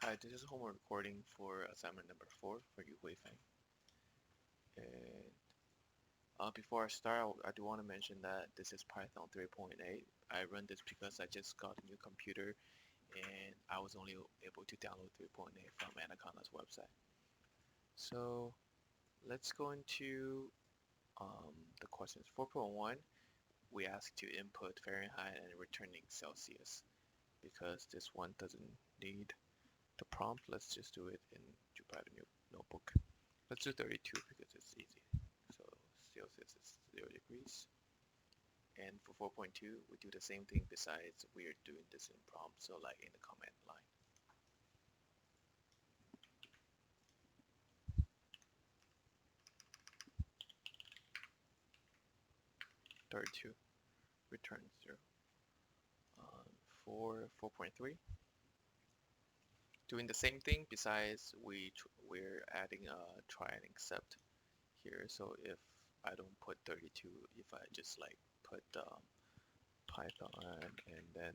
Hi, this is homework recording for assignment number 4 for you, Weifeng. And before I start, I do want to mention that this is Python 3.8. I run this because I just got a new computer and I was only able to download 3.8 from Anaconda's website. So let's go into the questions. 4.1, we ask to input Fahrenheit and returning Celsius. Because this one doesn't need the prompt, let's just do it in Jupyter Notebook. Let's do 32 because it's easy. So Celsius is 0 degrees. And for 4.2, we do the same thing besides we're doing this in prompt, so like in the command line. 32, return 0. For 4.3, doing the same thing besides we're adding a try and except here. So if I don't put 32, if I just like put Python and then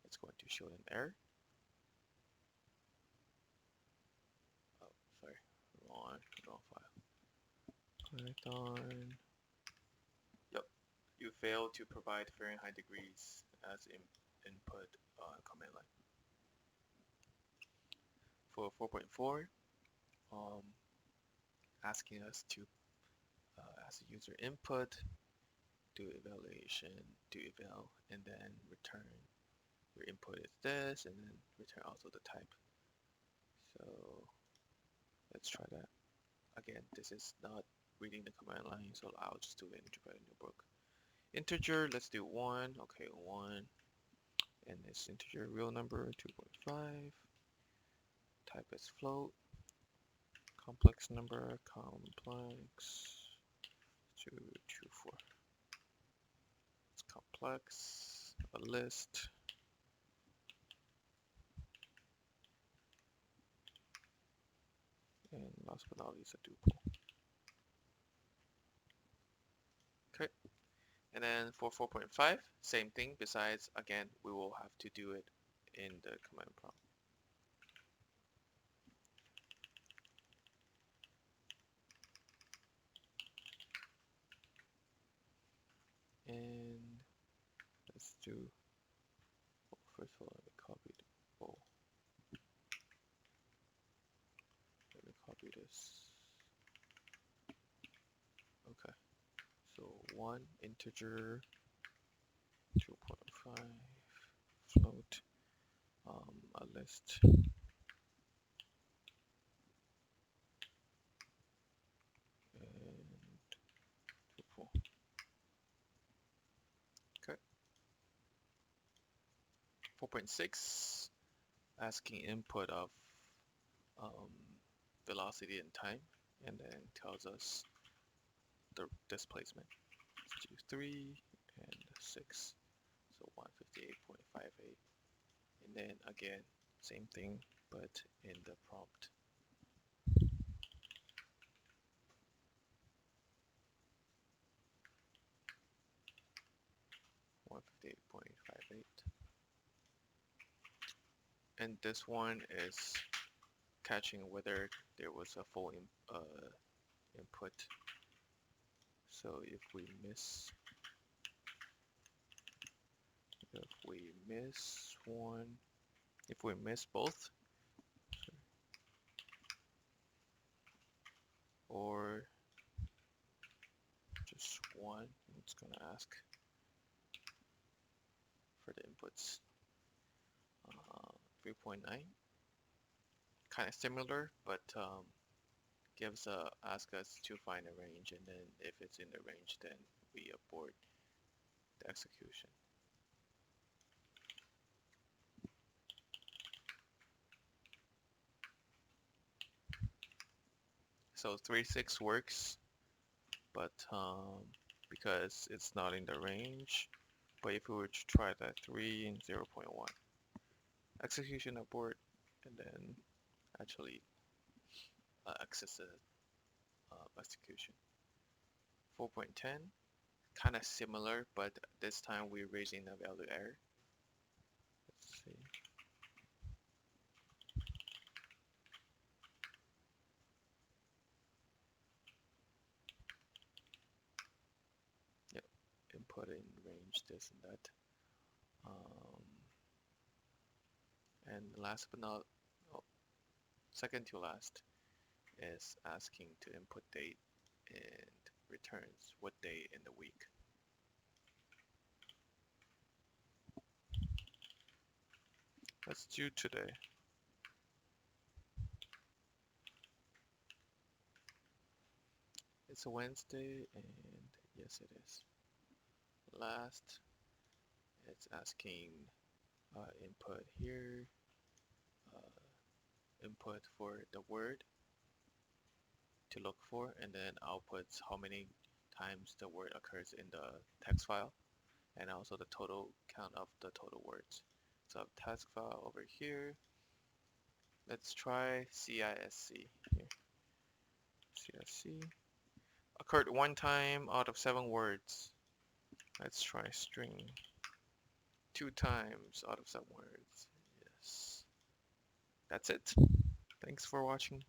it's going to show an error. Oh, sorry, wrong file. Python. Yep, you failed to provide Fahrenheit degrees as input command line. For 4.4, asking us to as a user input, do evaluation, do eval, and then return. Your input is this, and then return also the type. So let's try that. Again, this is not reading the command line, so I'll just do it in Jupyter Notebook. Integer, let's do 1. Okay, 1. And this integer real number, 2.5. Type is float. Complex number, complex 224. It's complex, a list. And last but not least, a tuple. Okay. And then for 4.5, same thing. Besides, again, we will have to do it in the command prompt. And let's do, first of all, let me copy the bowl. Let me copy this. Okay. So 1 integer, 2.5 float, a list. And tuple. Okay. 4.6, asking input of velocity and time, and then tells us the displacement. Let's do 3 and 6, so 158.58. And then again, same thing, but in the prompt. And this one is catching whether there was a full input. So if we miss one, if we miss both, or just one, it's gonna ask for the inputs. 3.9, kind of similar, but ask us to find a range, and then if it's in the range, then we abort the execution. So 3.6 works, but because it's not in the range. But if we were to try that 3 and 0.1, execution abort, and then actually access the execution. 4.10, kind of similar, but this time we're raising the value error. Let's see. put in range this and that. And last but not, oh, second to last is asking to input date and returns what day in the week. Let's do today. It's a Wednesday, and yes, it is. Last, it's asking input here, input for the word to look for, and then outputs how many times the word occurs in the text file, and also the total count of the total words. So task file over here. Let's try CISC here. CISC occurred one time out of 7 words. Let's try string 2 times out of 7 words. Yes. That's it. Thanks for watching.